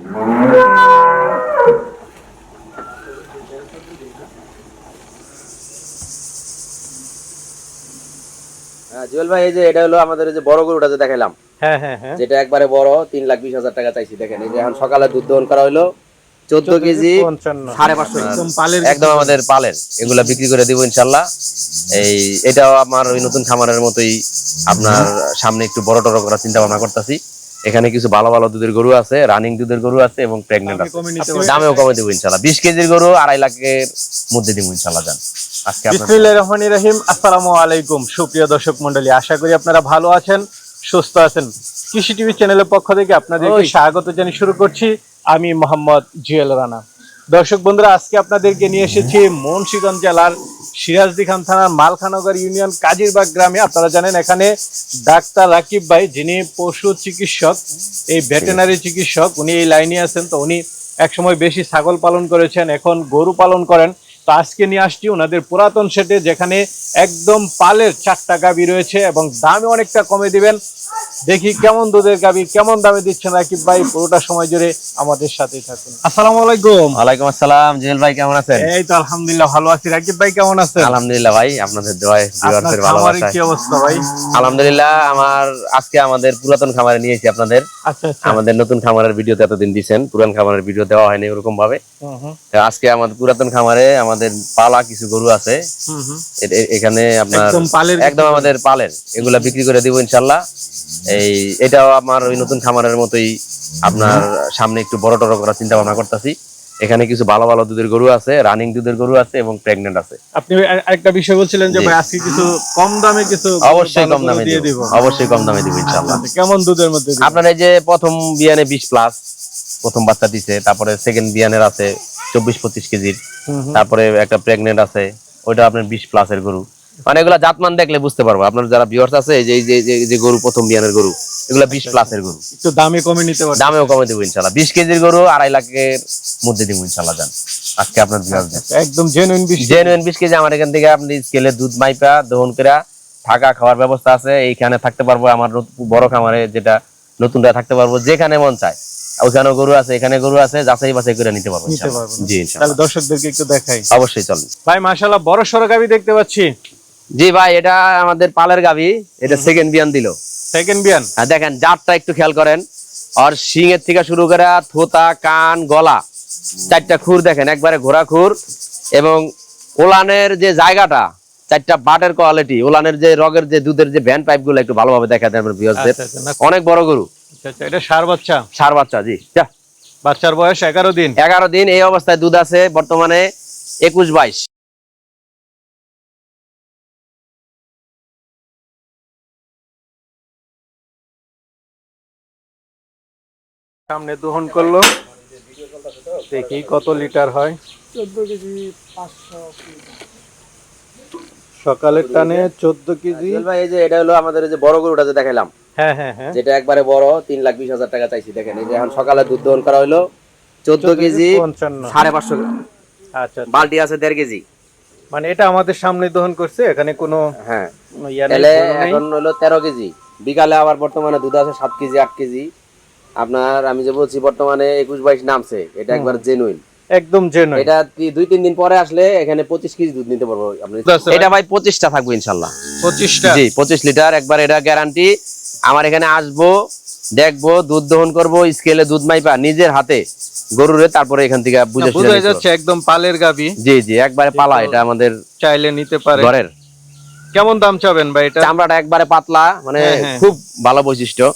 জুয়েল ভাই, এই যে এটা হলো আমাদের যে বড় গরুটা যে দেখাইলাম, হ্যাঁ হ্যাঁ হ্যাঁ, যেটা একবারে বড় 3,20,000 টাকা চাইছি। দেখেন, এই যে এখন সকালে দুধ দহন করা হলো 14 কেজি 550, একদম আমাদের পালের। এগুলা বিক্রি করে দিব ইনশাল্লাহ। এটাও আমার ওই নতুন খামারের মতোই আপনার সামনে একটু বড় টড় করার চিন্তা ভাবনা করতেছি। এখানে কিছু ভালো ভালো দুধের গরু আছে, রানিং দুধের গরু আছে এবং প্রেগনেন্ট আছে। দামেও কমে দেবো ইনশাল্লাহ। 20 কেজির গরু 2.5 লাখের মধ্যে দিব ইনশাল্লাহ। জান আজকে বিসমিল্লাহির রহমানির রহিম। আসসালামু আলাইকুম সুপ্রিয় দর্শক মণ্ডলী, আশা করি আপনারা ভালো আছেন, সুস্থ আছেন। কৃষি টিভি চ্যানেলের পক্ষ থেকে আপনাদেরকে স্বাগত জানিয়ে শুরু করছি আমি মোহাম্মদ জুয়েল রানা। দর্শক বন্ধুরা, আজকে আপনাদেরকে নিয়ে এসেছি মুন্সিগঞ্জ জেলার সিরাজদিখান থানার মালখানগর ইউনিয়ন কাজিরবাগ গ্রামে। আপনারা জানেন এখানে ডাক্তার রাকিব ভাই, যিনি পশু চিকিৎসক, এই ভেটেনারি চিকিৎসক, উনি এই লাইনে আছেন। তো উনি একসময় বেশি ছাগল পালন করেছেন, এখন গরু পালন করেন। তো আজকে নিয়ে আসছি ওনাদের পুরাতন সেটে, যেখানে একদম পালের 4টা গাভী রয়েছে এবং দামে অনেকটা কমে দিবেন। দেখি কেমন দুধের গাভী, কেমন দামে দিচ্ছেন রাকিব ভাই। পুরোটা সময় জুড়ে আমাদের সাথেই থাকুন। আসসালামু আলাইকুম। ওয়ালাইকুম আসসালাম। জুয়েল ভাই কেমন আছেন? এই তো আলহামদুলিল্লাহ ভালো আছি। রাকিব ভাই কেমন আছেন? আলহামদুলিল্লাহ ভাই, আপনাদের দোয়ায় ভিউয়ারদের ভালোবাসায়। কি অবস্থা ভাই? আলহামদুলিল্লাহ। আজকে আমাদের পুরাতন খামারে নিয়েছি আপনাদের। আচ্ছা আচ্ছা। আমাদের নতুন খামারের ভিডিও তো এতদিন দিবেন, পুরান খামারের ভিডিও দেওয়া হয়নি ওরকম ভাবে। আজকে আমাদের পুরাতন খামারে আমাদের পালা কিছু গরু আছে। এখানে আপনার একদম আমাদের পালের, এগুলা বিক্রি করে দিব ইনশাল্লাহ। এটাও আমার ওই নতুন খামারের মতোই আপনার সামনে একটু বড় টড় করার চিন্তা ভাবনা করতেছি। এখানে কিছু ভালো ভালো দুধের গরু আছে, রানিং দুধের গরু আছে এবং প্রেগনেন্ট আছে। আপনি আরেকটা বিষয় বলছিলেন যে ভাই আজকে কিছু কম দামে কিছু, অবশ্যই কম দামে দিয়ে দিব, অবশ্যই কম দামে দিব ইনশাআল্লাহ। কেমন দুধের মধ্যে? আপনার এই যে প্রথম বিয়ানে 20+ প্রথম বাচ্চা দিছে, তারপরে সেকেন্ড বিয়ানের আছে 24-25 কেজির, তারপরে একটা প্রেগনেন্ট আছে, ওইটা আপনার 20+ এর গরু। মানে এগুলা জাতমান দেখলে বুঝতে পারবো। আপনার যারা ভিউয়ার্স আছে, যে গরু প্রথম বিয়ানের গরু, এগুলা 20+ এর গরু। একটু দামে কমে নিতে পারবেন? দামেও কমে দেবো ইনশাআল্লাহ। 20 কেজির গরু 2.5 লাখের মধ্যে দিব ইনশাআল্লাহ। জান আজকে আপনার ভিউয়ার্সদের একদম জেনুইন 20 কেজি আমার এখান থেকে আপনি স্কেলে দুধ মাইপা দহন করে থাকা খাওয়ার ব্যবস্থা আছে। এইখানে থাকতে পারবো, আমার বড় খামারে যেটা নতুনটা থাকতে পারবো, যেখানে মন চায় ওখানে গরু আছে, এখানে গরু আছে, যাচাই বাছাই করে নিতে পারবো ইনশাআল্লাহ। জি ইনশাআল্লাহ। তাহলে দর্শকদেরকে একটু দেখাই। অবশ্যই চলুন ভাই। মাশাআল্লাহ বড় সরো গাভী দেখতে পাচ্ছি। জি ভাই, এটা আমাদের পালের গাভী। এটা সেকেন্ড বিয়ান দিল। সেকেন্ড বিয়ান। দেখেন জাতটা একটু খেয়াল করেন। আর শিং এর থেকে শুরু করে থোতা, কান, গলা, 4টা খুর দেখেন, একবারে ঘোড়া খুর। এবং ওলানের যে জায়গাটা, 4টা বাটের কোয়ালিটি, ওলানের যে রগের যে দুধের যে ভ্যান পাইপ গুলো একটু ভালোভাবে দেখা দেন আমার ভিউয়ারদের। অনেক বড় গরু। আচ্ছা, এটা ষাঁড় বাচ্চা? ষাঁড় বাচ্চা, জি। বাচ্চার বয়স 11 দিন। 11 দিন। এই অবস্থায় দুধ আছে বর্তমানে 21-22। সামনে দহন করলো, দেখি কত লিটার হয়। 14 কেজি 500। সকালের টানে 14 কেজি। ভাই, এই যে এটা হলো আমাদের যে বড় গরুটা যে দেখাইলাম, হ্যাঁ হ্যাঁ হ্যাঁ, যেটা একবারে বড় 3,20,000 টাকা চাইছি। দেখেন, এই যে এখন সকালে দুধ দহন করা হলো 14 কেজি 550 গ্রাম। আচ্ছা, বালতি আছে 1.5 কেজি। মানে এটা আমাদের সামনে দহন করছে, এখানে কোনো হ্যাঁ। এখন হলো 13 কেজি। বিকালে আবার বর্তমানে দুধ আছে 7 কেজি 8 কেজি। আপনার আমি যে বলছি বর্তমানে 21-22 নামছে, এটা একবার জেনুইন, একদম জেনুইন। এটা 2-3 দিন পরে আসলে এখানে 25 কেজি দুধ নিতে পারবো আপনি। এটা ভাই 25টা থাকবে ইনশাআল্লাহ। 25টা? জি 25 লিটার একবার, এটা গ্যারান্টি। আমার এখানে আসবো, দেখবো, দুধ দহন করবো, স্কেলে দুধ মাইপা নিজের হাতে গরুরে, তারপরে এখান থেকে বুঝা যাচ্ছে একদম পালের গাভী। জি জি, একবারে পালা। এটা আমাদের চাইলে নিতে পারে ঘরের। কেমন দাম চাবেন ভাই? এটা চামড়াটা একবারে পাতলা, মানে খুব ভালো বৈশিষ্ট্য।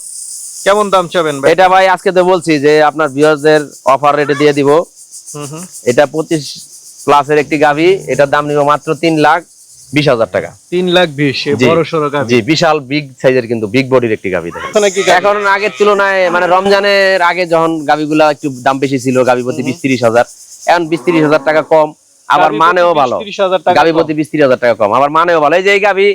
কেমন দাম চাবেন ভাই? এটা ভাই আজকে তো বলছি যে আপনার ভিউয়ারদের অফার রেটে দিয়ে দিব। এটা 25+ এর একটি গাভী, এটার দাম নিব মাত্র 3,20,000 টাকা। 3,20,000 বড় সরো গাভী। জি, বিশাল বিগ সাইজের, কিন্তু বিগ বডির একটি গাভী। এখন আগের তুলনায়, মানে রমজানের আগে যখন গাভীগুলা একটু দাম বেশি ছিল, গাভী প্রতি 20-30,000, এখন 20-30,000 টাকা কম। আবার মানেও ভালো, গাভী প্রতি 20-30,000 টাকা কম, আবার মানেও ভালো। এই যে এই গাভী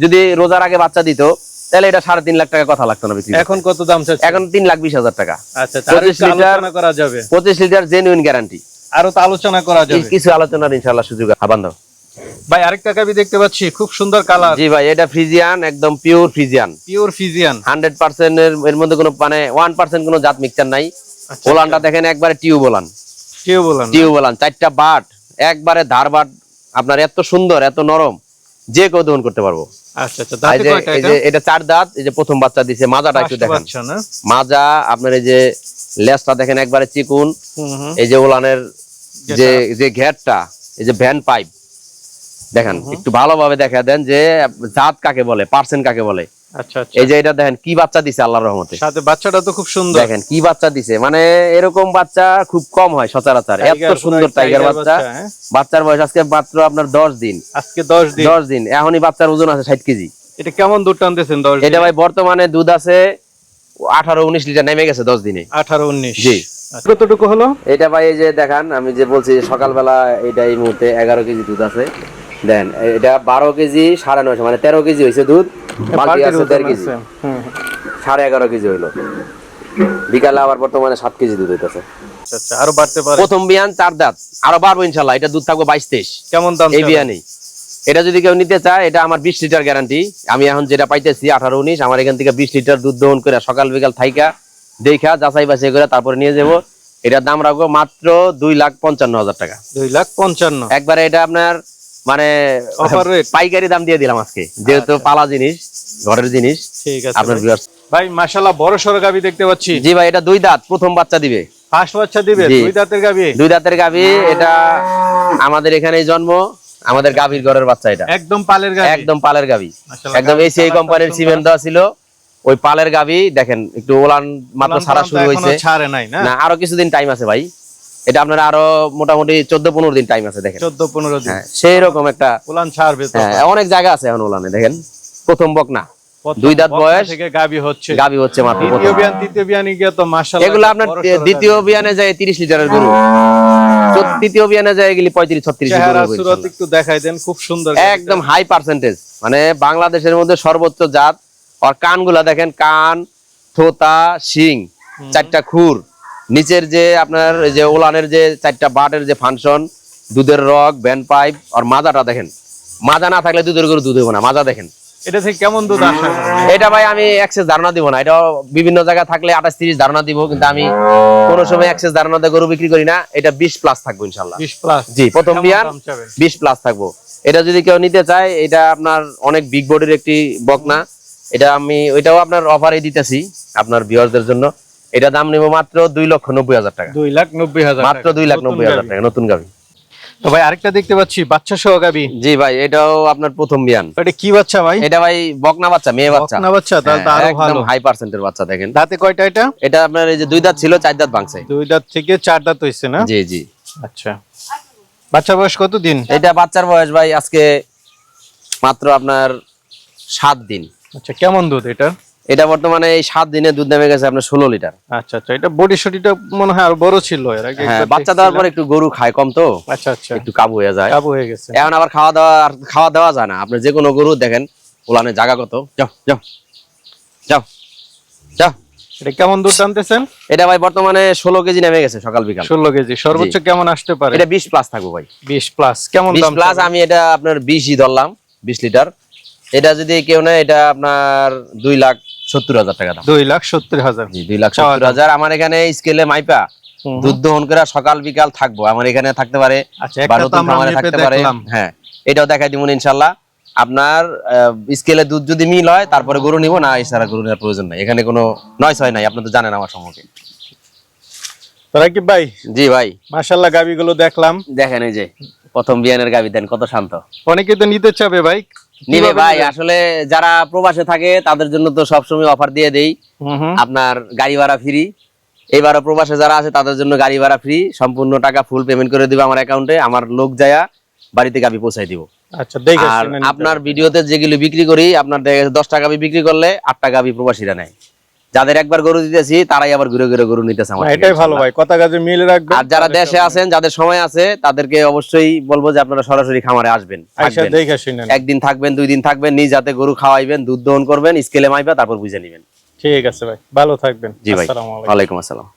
যদি রোজার আগে বাচ্চা দিত, তাহলে এটা 3.5 লাখ টাকা কথা লাগতো না বিক্রি। এখন কত দাম চাচ্ছে? এখন 3,20,000 টাকা। আচ্ছা, 25 লিটার করা যাবে? 25 লিটার জেনুইন গ্যারান্টি। আরো তো আলোচনা করা যাবে, কিছু আলোচনার ইনশাআল্লাহ সুযোগ বান্ধব। ভাই আরেকটা গাভী দেখতে পাচ্ছি, খুব সুন্দর কালার। জি ভাই, এটা ফ্রিজিয়ান, একদম পিওর ফ্রিজিয়ান। পিওর ফ্রিজিয়ান 100% এর মধ্যে কোনো, মানে 1% কোনো জাত মিক্সচার নাই। ওলানটা দেখেন একবারে টিউব ওলান, কেউ বলেন টিউব ওলান, 4টা বাট একবারে ধার বাট, আপনার এত সুন্দর এত নরম, যে কেউ দহন করতে পারবো। আচ্ছা আচ্ছা, দাঁতে কয়টা এই এটা? যে এটা 4 দাঁত, এই যে প্রথম বাচ্চা দিছে, মাজাটা একটু পাঁচটা দেখেন, বাচ্চা না? মাজা আপনার এই যে লেজটা দেখেন একবারে চিকুন, হুম। এই যে ওলানের যে যে ঘেরটা, এই যে ভ্যান পাইপ দেখেন, একটু ভালোভাবে দেখা দেন যে জাত কাকে বলে, পার্সেন্ট কাকে বলে। আচ্ছা আচ্ছা, এই যে এটা দেখেন কি বাচ্চা দিছে আল্লাহর রহমতে, সাথে বাচ্চাটা তো খুব সুন্দর। দেখেন কি বাচ্চা দিছে, মানে এরকম বাচ্চা খুব কম হয় সচরাচর, এত টাইগার, সুন্দর পুরো টাইগার টাইগার বাচ্চা। হ্যাঁ? বাচ্চার বয়স আজকে মাত্র আপনার 10 দিন, আজকে 10 দিন। 10 দিন, এখনই বাচ্চার ওজন আছে 60 কেজি। এটা কেমন দুধ টানতেছেন 10 দিন? এটা ভাই বর্তমানে দুধ আছে 18-19 লিটার, নেমে গেছে 10 দিনে। 18-19। জি। আচ্ছা, কতটুকু হলো? এটা ভাই এই যে দেখান, আমি যে বলছি সকালবেলা এটা এই মুহূর্তে 11 কেজি দুধ আছে, দেন এটা 12 কেজি 9.5, মানে 13 কেজি হয়েছে দুধ, বাকি বালতির আছে ওজন 1.5 কেজি, আছে। হুম। 11.5 কেজি হইলো। বিকালে আবার বর্তমানে 7 কেজি দুধ হইতেছে। আচ্ছা আচ্ছা, আরো বাড়তে পারে। প্রথম বিয়ান 4 দাঁত, আরো বাড়বো ইনশাল্লাহ, এটা দুধ থাকবো 22-23। কেমন দাম এই চাবেন? বিয়ানেই এটা যদি কেউ নিতে চায়, এটা আমার 20 লিটার গ্যারান্টি। আমি এখন যেটা পাইতেছি 18-19, আমার এখান থেকে 20 লিটার দুধ দহন করে সকাল বিকাল থাইকা দেখা যাচাই বাছাই করে তারপরে নিয়ে যাবো। এটার দাম রাখবো মাত্র 2,55,000 টাকা। 2,55,000। একবারে এটা আপনার মানে Offer rate? পাইকারি দাম দিয়ে দিলাম আজকে, যেহেতু পালা জিনিস, ঘরের জিনিস। ঠিক আছে আপনার ভাই। viewers- ভাই মাশাআল্লাহ বড় সরো গাবি দেখতে পাচ্ছি। জি ভাই, এটা 2 দাঁত, প্রথম বাচ্চা দিবে, ফার্স্ট বাচ্চা দিবে, জি। 2 দাঁতের গাবি। 2 দাঁতের গাভী। এটা আমাদের এখানেই জন্ম, আমাদের গাভীর ঘরের বাচ্চা, এটা একদম পালের গাবি। একদম পালের গাভী, মাশাআল্লাহ, একদম গাভীর এসিআই কালারটা কোম্পানির সুন্দর। সিমেন্ট দেওয়া ছিল, ওই পালের গাভী। দেখেন একটু ওলান মাত্র উলান ছাড়া পালান তো শুরু এখনো হয়েছে, ছাড়ে নাই না? না আরো কিছুদিন টাইম আছে ভাই, এটা আপনার আরো মোটামুটি 14-15 দিন টাইম আছে। দেখেন 14-15 দিন। হ্যাঁ, সেই রকম একটা, উলান ছাড়বে তো। হ্যাঁ অনেক জায়গা আছে এখন ওলানে। দেখেন প্রথম বকনা, প্রথম 2 দাঁত বকনা বয়স, থেকে গাবি হচ্ছে। গাভী হচ্ছে মাত্র দ্বিতীয় প্রথম। বিয়ান তৃতীয় বিয়ানে গিয়ে তো মাশাআল্লাহ এগুলো আপনার বড় সরো দ্বিতীয় গাভী। বিয়ানে যায় 30 লিটারের গরু, তৃতীয় বিয়ানে যায় এগুলি 35-36 চেহারা লিটার সুরত একটু দেখাই দেন, খুব সুন্দর। একদম হাই পার্সেন্টেজ, মানে বাংলাদেশের মধ্যে সর্বোচ্চ জাত। আর কানগুলা দেখেন, কান, থোতা, শিং, 4টা খুর, নিচের যে আপনার এই যে ওলানের যে 4টা বাটের যে ফাংশন, দুধের রগ, ব্যান্ড পাইপ, আর মাজাটা দেখেন, মাজা না থাকলে দুধের গরু দুধ হবে না, মাজা দেখেন। এটা থেকে কেমন দুধ আশা করেন? এটা ভাই আমি এক্সেস ধারণা দিব না, এটা বিভিন্ন জায়গা থাকলে 28-30 ধারণা দিব, কিন্তু আমি কোনো সময় এক্সেস ধারণা দিয়ে গরু বিক্রি করি না। এটা 20+ থাকবো ইনশাল্লাহ। 20 প্লাস। জি, প্রথম কেমন বিয়ান দাম চাবেন? 20+ থাকবো। এটা যদি কেউ নিতে চায়, এটা আপনার অনেক বিগ বডির একটি বকনা, এটা আমি ওইটাও আপনার অফারে দিতেছি আপনার ভিউয়ারদের জন্য। এটা দাম নিব মাত্র 2,90,000 টাকা, 2,90,000 মাত্র 2,90,000 টাকা, নতুন গাভী। তো ভাই আরেকটা দেখতে পাচ্ছি বাচ্চা সহ গাবি। জি ভাই, এটাও আপনার প্রথম বিয়ান। এটা কি বাচ্চা ভাই? এটা ভাই বকনা বাচ্চা, মেয়ে বাচ্চা। বকনা বাচ্চা, তাহলে তো হ্যাঁ, আরো একদম ভালো। হাই পার্সেন্টের বাচ্চা। দেখেন দাঁতে কয়টা এটা? এটা আপনার এই যে 2 দাঁত ছিল, 4 দাঁত ভাঙছে। 2 দাঁত থেকে 4 দাঁত হইছে না? জি জি। আচ্ছা, বাচ্চা বয়স কত দিন? এটা বাচ্চার বয়স ভাই আজকে মাত্র আপনার 7 দিন। আচ্ছা, কেমন দুধ এটা? এটা বর্তমানে এই 7 দিনে দুধ নেমে গেছে আপনার 16 লিটার। আচ্ছা আচ্ছা, এটা বডি শডিটা মনে হয় আরো বড় ছিল এর আগে। হ্যাঁ, একবার বাচ্চা দেওয়ার পর দেখছিলাম। একটু গরু খায় কম, তো আচ্ছা আচ্ছা, একটু কাবু হয়ে যায়। কাবু হয়ে গেছে। এখন আবার খাওয়া দেওয়া যায় না। আপনি যে কোনো গরু দেখেন, ওলানে জায়গা কত, যাও যাও যাও যাও। এটা কেমন দুধ টানতেছেন? এটা ভাই বর্তমানে 16 কেজি নেমে গেছে সকাল বিকাল। 16 কেজি। সর্বোচ্চ কেমন আসতে পারে? এটা 20+ থাকবো ভাই, 20 প্লাস। কেমন দাম 20+। আমি এটা আপনার 20ই ধরলাম, 20 লিটার। এটা যদি কেউ নেয়, এটা আপনার 2,70,000 টাকা দাম। 2,70,000। জি, 2,70,000। আমার এখানে স্কেলে মাইপা দুধ দহন করে সকাল বিকাল থাকবো, আমার এখানে থাকতে পারে, আচ্ছা, বা একটা তো নতুন আমরা খামারে মেপে থাকতে পারে। দেখলাম। হ্যাঁ, এটাও দেখাই দিব ইনশাল্লাহ। আপনার স্কেলে দুধ যদি মিল হয় তারপরে গরু নিব, না এছাড়া গরু নেওয়ার প্রয়োজন নাই। এখানে কোনো নয় ছয় নাই, আপনি তো জানেন আমার সম্পর্কে। রাকিব ভাই, জি ভাই, মাশাআল্লাহ গাবিগুলো দেখলাম। দেখেন এই যে প্রথম বিয়ানের গাবি, দেন কত শান্ত। অনেকে তো নিতে চাবে ভাই, নিবে কিভাবে ভাই, নিবে? আসলে যারা প্রবাসে থাকে তাদের জন্য তো সবসময় অফার দিয়ে দেই, আপনার গাড়ি ভাড়া ফ্রি। এবারও প্রবাসে যারা আছে তাদের জন্য গাড়ি ভাড়া ফ্রি, সম্পূর্ণ টাকা ফুল পেমেন্ট করে দিবে আমার অ্যাকাউন্টে, আমার লোক যায়া বাড়িতে গাবি পৌঁছাই দিব। আচ্ছা, দেখে আর শুনে নিতে আপনার হবে। ভিডিওতে যেগুলো বিক্রি করি, আপনার 10 টাকা বিক্রি করলে 8 টাকা প্রবাসীরা নেয়। যাদের একবার গরু দিতেছি তারাই আবার ঘুরে ঘুরে গরু নিতেছে আমার না, থেকে, এটাই ভালো ইনশাআল্লাহ। ভাই, কথা কাজে মিল রাখবেন। আর যারা দেশে আছেন, যাদের সময় আছে, তাদেরকে অবশ্যই বলবো যে আপনারা সরাসরি খামারে আসবেন, আচ্ছা, থাকবেন। দেখে শুনে নিন। একদিন থাকবেন, 2 দিন থাকবেন, নিজ হাতে গরু খাওয়াইবেন, দুধ দহন করবেন, স্কেলে মাইবা, তারপর বুঝে নিবেন। ঠিক আছে ভাই, ভালো থাকবেন। জি ভাই, আসসালামু আলাইকুম। ওয়ালাইকুম আসসালাম।